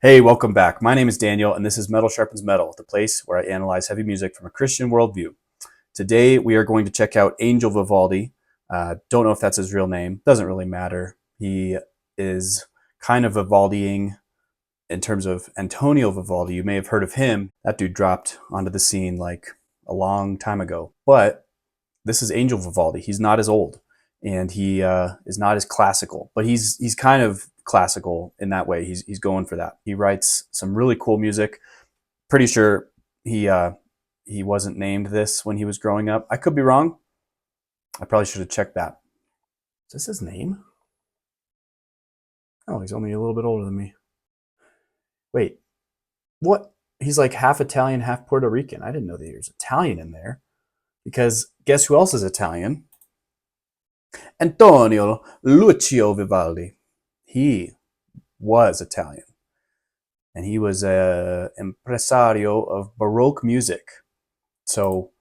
Hey, welcome back. My name is Daniel, and this is Metal Sharpens Metal, the place where I analyze heavy music from a Christian worldview. Today, we are going to check out Angel Vivaldi. Don't know if that's his real name. Doesn't really matter. He is kind of Vivaldiing in terms of Antonio Vivaldi. You may have heard of him. That dude dropped onto the scene like a long time ago. But this is Angel Vivaldi. He's not as old, and he is not as classical, but he's kind of classical in that way. He's going for that. He writes some really cool music. Pretty sure he wasn't named this when he was growing up. I could be wrong. I probably should have checked that. Is this his name? Oh, he's only a little bit older than me. Wait, what? He's like half Italian, half Puerto Rican. I didn't know that he was Italian in there. Because guess who else is Italian? Antonio Lucio Vivaldi. He was Italian. And he was an impresario of Baroque music. So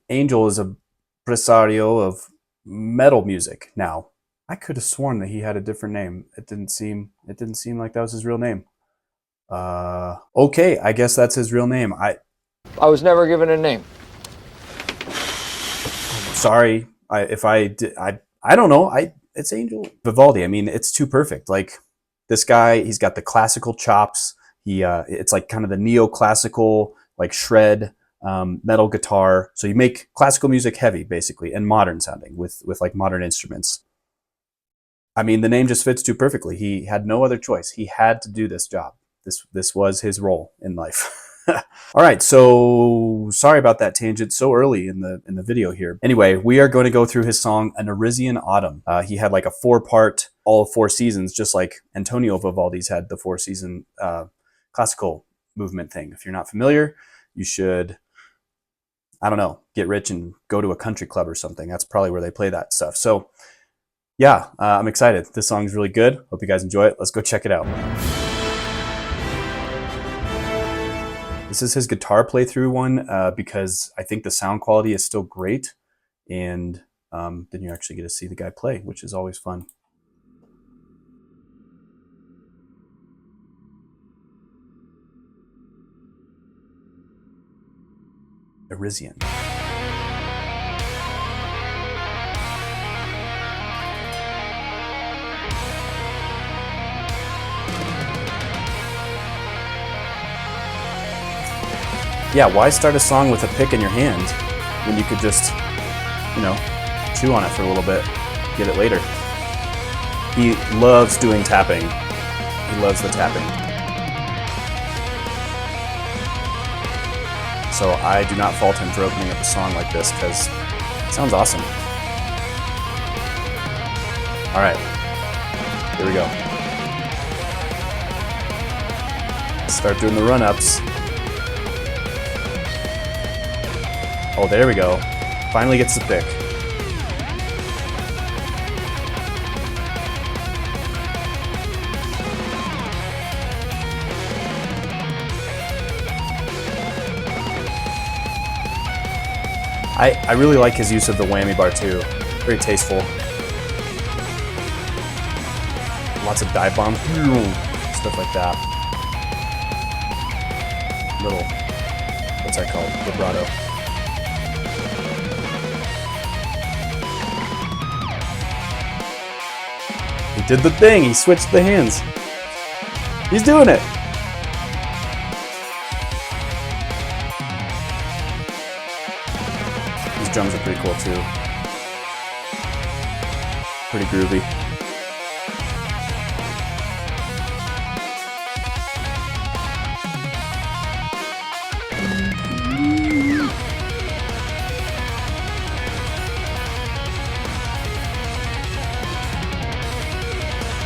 Angel is a impresario of metal music. Now, I could have sworn that he had a different name. It didn't seem like that was his real name. Okay, I guess that's his real name. I was never given a name. Sorry, I don't know. It's Angel Vivaldi. I mean, it's too perfect. Like this guy, he's got the classical chops. It's like kind of the neoclassical, like shred metal guitar. So you make classical music heavy, basically, and modern sounding with like modern instruments. I mean, the name just fits too perfectly. He had no other choice. He had to do this job. This was his role in life. All right, so sorry about that tangent so early in the video here. Anyway, we are going to go through his song An Erisian Autumn. He had like a 4-part, all 4 seasons, just like Antonio Vivaldi's had the 4-season classical movement thing. If you're not familiar, you should, I don't know, get rich and go to a country club or something. That's probably where they play that stuff. So yeah, I'm excited. This song's really good. Hope you guys enjoy it. Let's go check it out. This is his guitar playthrough one because I think the sound quality is still great, and then you actually get to see the guy play, which is always fun. Erisian. Yeah, why start a song with a pick in your hand when you could just, chew on it for a little bit, get it later? He loves doing tapping. He loves the tapping. So I do not fault him for opening up a song like this because it sounds awesome. All right, here we go. Let's start doing the run-ups. Oh, there we go. Finally gets the pick. I really like his use of the whammy bar too. Very tasteful. Lots of dive bomb. Stuff like that. Little, what's that called? Vibrato. He did the thing. He switched the hands. He's doing it. These drums are pretty cool too. Pretty groovy.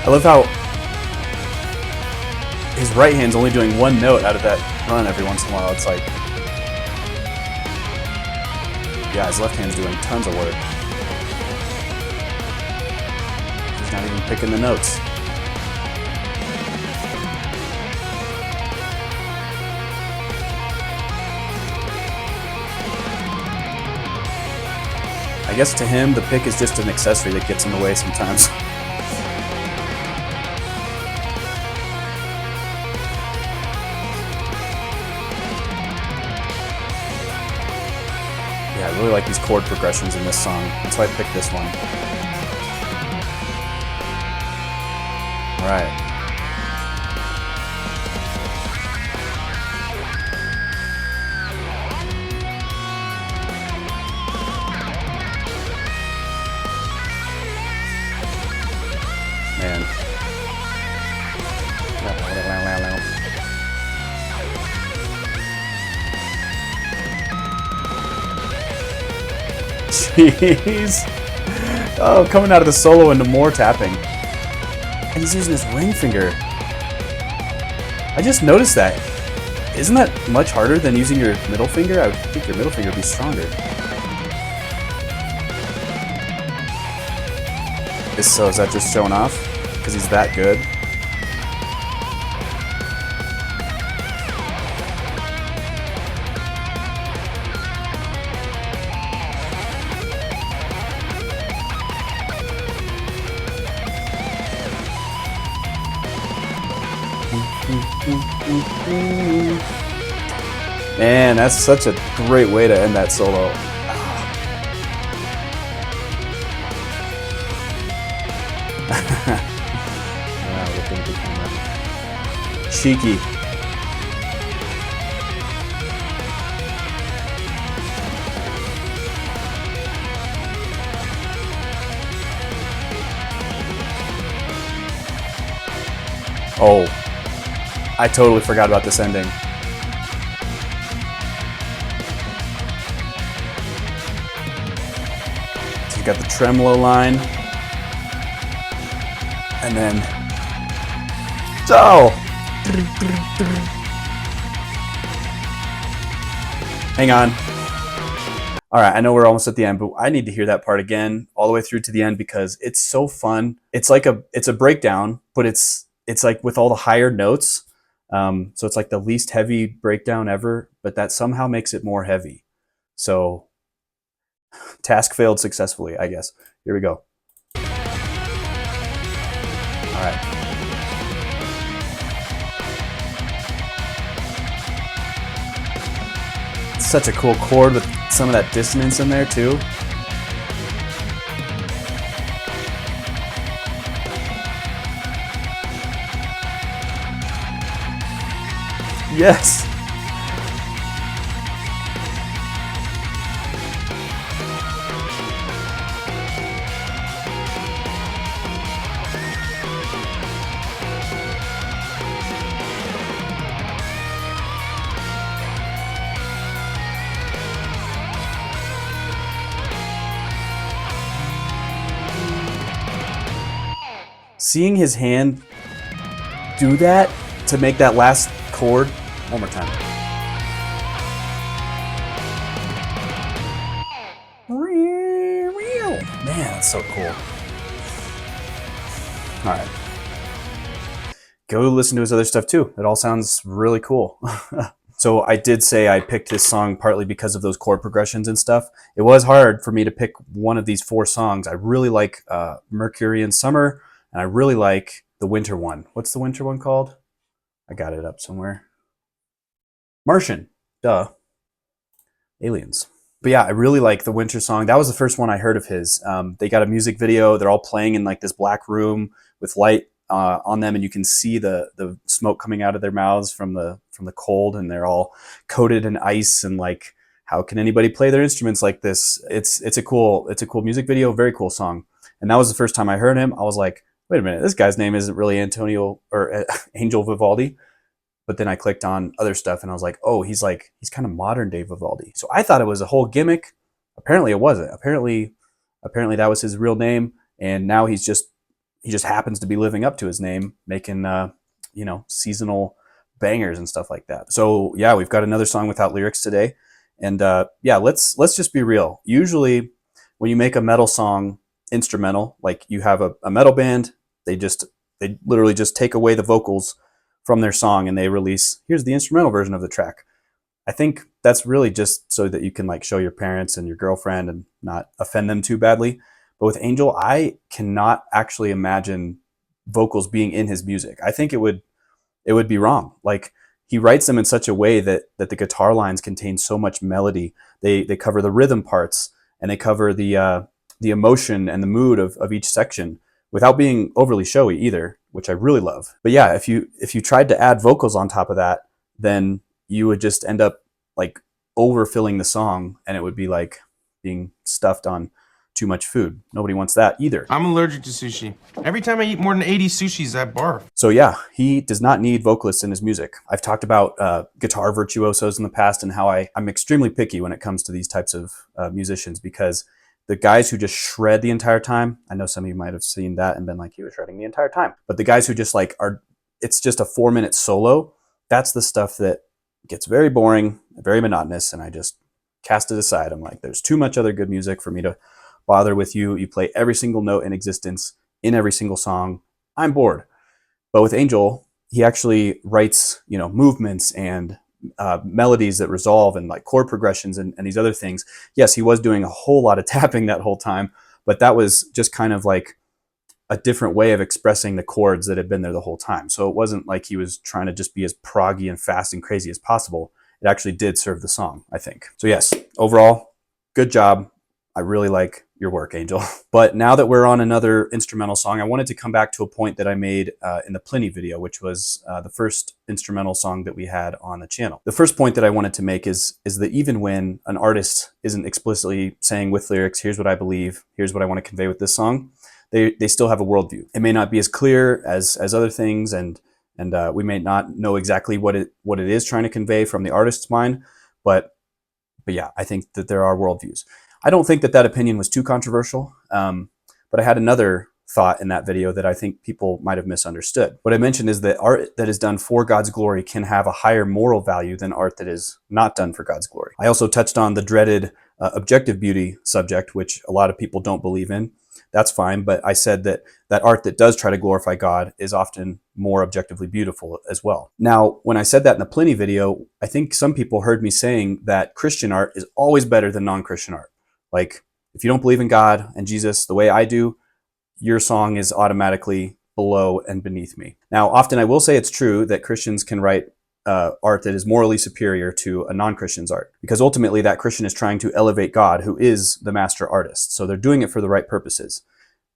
I love how his right hand's only doing one note out of that run every once in a while. It's like, yeah, his left hand's doing tons of work. He's not even picking the notes. I guess to him, the pick is just an accessory that gets in the way sometimes. I really like these chord progressions in this song. That's why I picked this one. All right. Man. Jeez. Oh, coming out of the solo into more tapping. And he's using his ring finger. I just noticed that. Isn't that much harder than using your middle finger? I would think your middle finger would be stronger. So is that just showing off? Because he's that good? Man, that's such a great way to end that solo. Cheeky. Oh, I totally forgot about this ending. So you got the tremolo line, and then hang on. All right, I know we're almost at the end, but I need to hear that part again all the way through to the end because it's so fun. It's like it's a breakdown, but it's like with all the higher notes. So it's like the least heavy breakdown ever, but that somehow makes it more heavy. So task failed successfully, I guess. Here we go. All right. Such a cool chord with some of that dissonance in there too. Yes. Seeing his hand do that to make that last chord, one more time. Man, that's so cool. All right. Go listen to his other stuff too. It all sounds really cool. So I did say I picked this song partly because of those chord progressions and stuff. It was hard for me to pick one of these 4 songs. I really like Mercury in Summer, and I really like the winter one. What's the winter one called? I got it up somewhere. Martian. Duh. Aliens. But yeah, I really like the winter song. That was the first one I heard of his. They got a music video. They're all playing in like this black room with light on them, and you can see the smoke coming out of their mouths from the cold, and they're all coated in ice. And like, how can anybody play their instruments like this? It's a cool music video, very cool song. And that was the first time I heard him. I was like, wait a minute, this guy's name isn't really Antonio or Angel Vivaldi. But then I clicked on other stuff and I was like, oh, he's kind of modern day Vivaldi. So I thought it was a whole gimmick. Apparently it wasn't. Apparently that was his real name. And now he just happens to be living up to his name, making, seasonal bangers and stuff like that. So yeah, we've got another song without lyrics today. And yeah, let's just be real. Usually when you make a metal song instrumental, like you have a metal band, they literally just take away the vocals from their song and they release, here's the instrumental version of the track. I think that's really just so that you can like show your parents and your girlfriend and not offend them too badly. But with Angel, I cannot actually imagine vocals being in his music. I think it would be wrong. Like he writes them in such a way that the guitar lines contain so much melody. They cover the rhythm parts, and they cover the emotion and the mood of each section without being overly showy either, which I really love. But yeah, if you tried to add vocals on top of that, then you would just end up like overfilling the song, and it would be like being stuffed on too much food. Nobody wants that either. I'm allergic to sushi. Every time I eat more than 80 sushis, I barf. So yeah, he does not need vocalists in his music. I've talked about guitar virtuosos in the past and how I'm extremely picky when it comes to these types of musicians, because the guys who just shred the entire time, I know some of you might have seen that and been like, he was shredding the entire time. But the guys who just like it's just a 4-minute solo, that's the stuff that gets very boring, very monotonous, and I just cast it aside. I'm like, there's too much other good music for me to bother with you. You play every single note in existence in every single song. I'm bored. But with Angel, he actually writes, movements and melodies that resolve, and like chord progressions and these other things. Yes, he was doing a whole lot of tapping that whole time, but that was just kind of like a different way of expressing the chords that had been there the whole time. So it wasn't like he was trying to just be as proggy and fast and crazy as possible. It actually did serve the song, I think. So yes, overall, good job. I really like your work, Angel. But now that we're on another instrumental song, I wanted to come back to a point that I made in the Pliny video, which was the first instrumental song that we had on the channel. The first point that I wanted to make is that even when an artist isn't explicitly saying with lyrics, here's what I believe, here's what I want to convey with this song, they still have a worldview. It may not be as clear as other things, and we may not know exactly what it is trying to convey from the artist's mind, but yeah, I think that there are worldviews. I don't think that opinion was too controversial, but I had another thought in that video that I think people might have misunderstood. What I mentioned is that art that is done for God's glory can have a higher moral value than art that is not done for God's glory. I also touched on the dreaded objective beauty subject, which a lot of people don't believe in. That's fine, but I said that art that does try to glorify God is often more objectively beautiful as well. Now, when I said that in the Pliny video, I think some people heard me saying that Christian art is always better than non-Christian art. Like, if you don't believe in God and Jesus the way I do, your song is automatically below and beneath me. Now, often I will say it's true that Christians can write art that is morally superior to a non-Christian's art, because ultimately that Christian is trying to elevate God, who is the master artist. So they're doing it for the right purposes.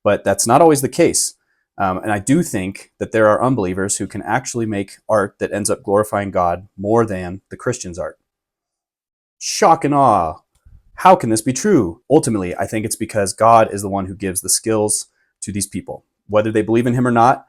But that's not always the case. And I do think that there are unbelievers who can actually make art that ends up glorifying God more than the Christian's art. Shock and awe. How can this be true? Ultimately, I think it's because God is the one who gives the skills to these people. Whether they believe in him or not,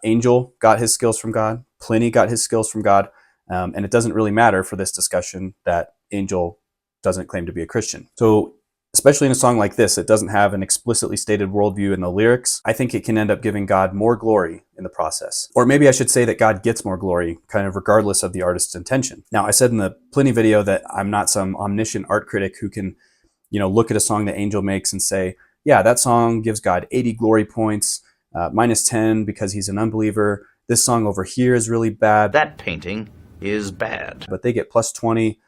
Angel got his skills from God, Pliny got his skills from God, and it doesn't really matter for this discussion that Angel doesn't claim to be a Christian. So especially in a song like this, it doesn't have an explicitly stated worldview in the lyrics. I think it can end up giving God more glory in the process. Or maybe I should say that God gets more glory, kind of regardless of the artist's intention. Now, I said in the Pliny video that I'm not some omniscient art critic who can, look at a song that Angel makes and say, yeah, that song gives God 80 glory points, minus 10 because he's an unbeliever. This song over here is really bad. That painting is bad. But they get plus 20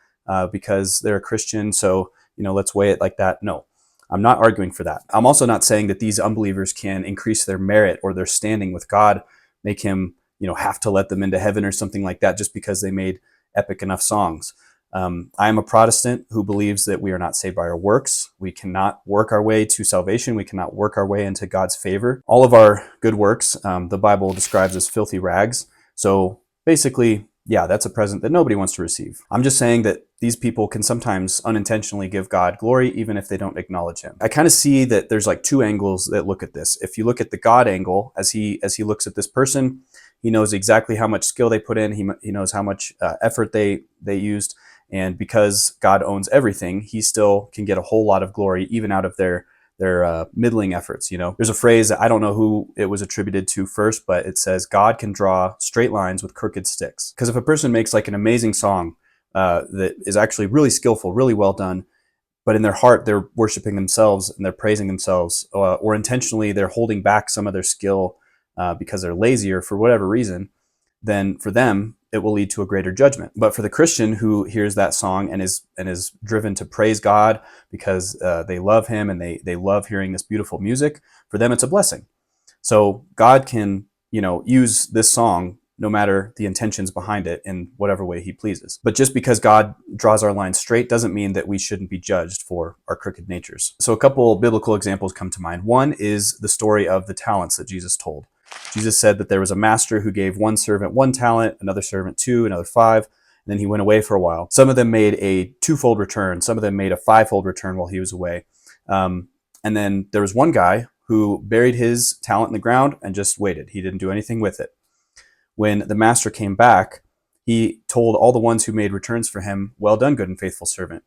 because they're a Christian, so let's weigh it like that. No, I'm not arguing for that. I'm also not saying that these unbelievers can increase their merit or their standing with God, make him, have to let them into heaven or something like that just because they made epic enough songs. I am a Protestant who believes that we are not saved by our works. We cannot work our way to salvation. We cannot work our way into God's favor. All of our good works, the Bible describes as filthy rags. So basically, yeah, that's a present that nobody wants to receive. I'm just saying that these people can sometimes unintentionally give God glory, even if they don't acknowledge him. I kind of see that there's like two angles that look at this. If you look at the God angle, as he looks at this person, he knows exactly how much skill they put in. He knows how much effort they used. And because God owns everything, he still can get a whole lot of glory, even out of their middling efforts. There's a phrase, I don't know who it was attributed to first, but it says God can draw straight lines with crooked sticks. Because if a person makes like an amazing song that is actually really skillful, really well done, but in their heart they're worshiping themselves and they're praising themselves, or intentionally they're holding back some of their skill because they're lazy or for whatever reason, then for them it will lead to a greater judgment. But for the Christian who hears that song and is driven to praise God because they love him and they love hearing this beautiful music, for them it's a blessing. So God can use this song no matter the intentions behind it in whatever way he pleases. But just because God draws our lines straight doesn't mean that we shouldn't be judged for our crooked natures. So a couple biblical examples come to mind. One is the story of the talents that Jesus told. Jesus said that there was a master who gave one servant 1 talent, another servant 2, another 5, and then he went away for a while. Some of them made a 2-fold return. Some of them made a 5-fold return while he was away. And then there was one guy who buried his talent in the ground and just waited. He didn't do anything with it. When the master came back, he told all the ones who made returns for him, "Well done, good and faithful servant."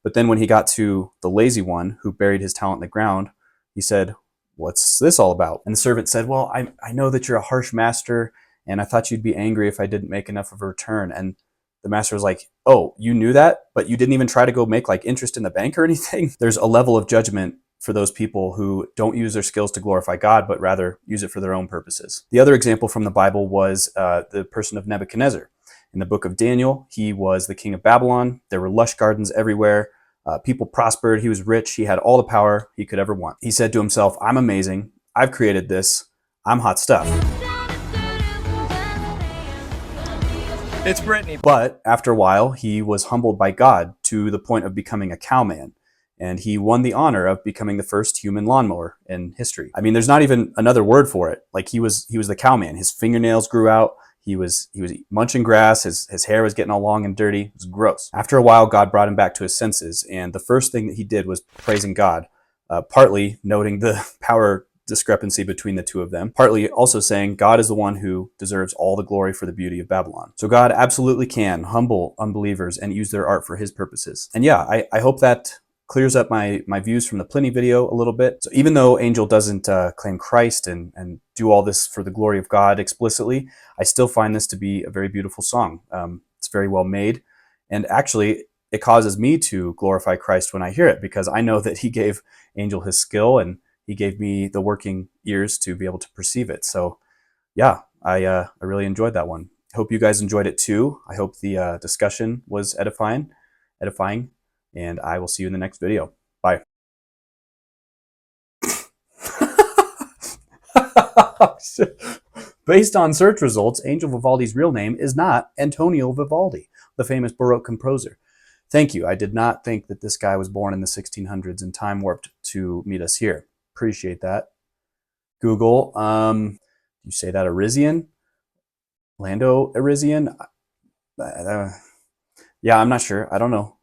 But then when he got to the lazy one who buried his talent in the ground, he said, "What's this all about?" And the servant said, "Well, I know that you're a harsh master, and I thought you'd be angry if I didn't make enough of a return." And the master was like, "Oh, you knew that, but you didn't even try to go make like interest in the bank or anything?" There's a level of judgment for those people who don't use their skills to glorify God, but rather use it for their own purposes. The other example from the Bible was the person of Nebuchadnezzar. In the book of Daniel, he was the king of Babylon. There were lush gardens everywhere. People prospered. He was rich. He had all the power he could ever want. He said to himself, "I'm amazing. I've created this. I'm hot stuff." It's Brittany. But after a while, he was humbled by God to the point of becoming a cowman. And he won the honor of becoming the first human lawnmower in history. I mean, there's not even another word for it. Like he was the cowman. His fingernails grew out. He was munching grass. His hair was getting all long and dirty. It was gross. After a while, God brought him back to his senses. And the first thing that he did was praising God, partly noting the power discrepancy between the two of them, partly also saying God is the one who deserves all the glory for the beauty of Babylon. So God absolutely can humble unbelievers and use their art for his purposes. And yeah, I hope that clears up my views from the Pliny video a little bit. So even though Angel doesn't claim Christ and do all this for the glory of God explicitly, I still find this to be a very beautiful song. It's very well made. And actually, it causes me to glorify Christ when I hear it, because I know that he gave Angel his skill and he gave me the working ears to be able to perceive it. So yeah, I really enjoyed that one. I hope you guys enjoyed it too. I hope the discussion was edifying. And I will see you in the next video. Bye. Based on search results, Angel Vivaldi's real name is not Antonio Vivaldi, the famous Baroque composer. Thank you. I did not think that this guy was born in the 1600s and time warped to meet us here. Appreciate that. Google, you say that Erisian? Lando Erisian? Yeah, I'm not sure. I don't know.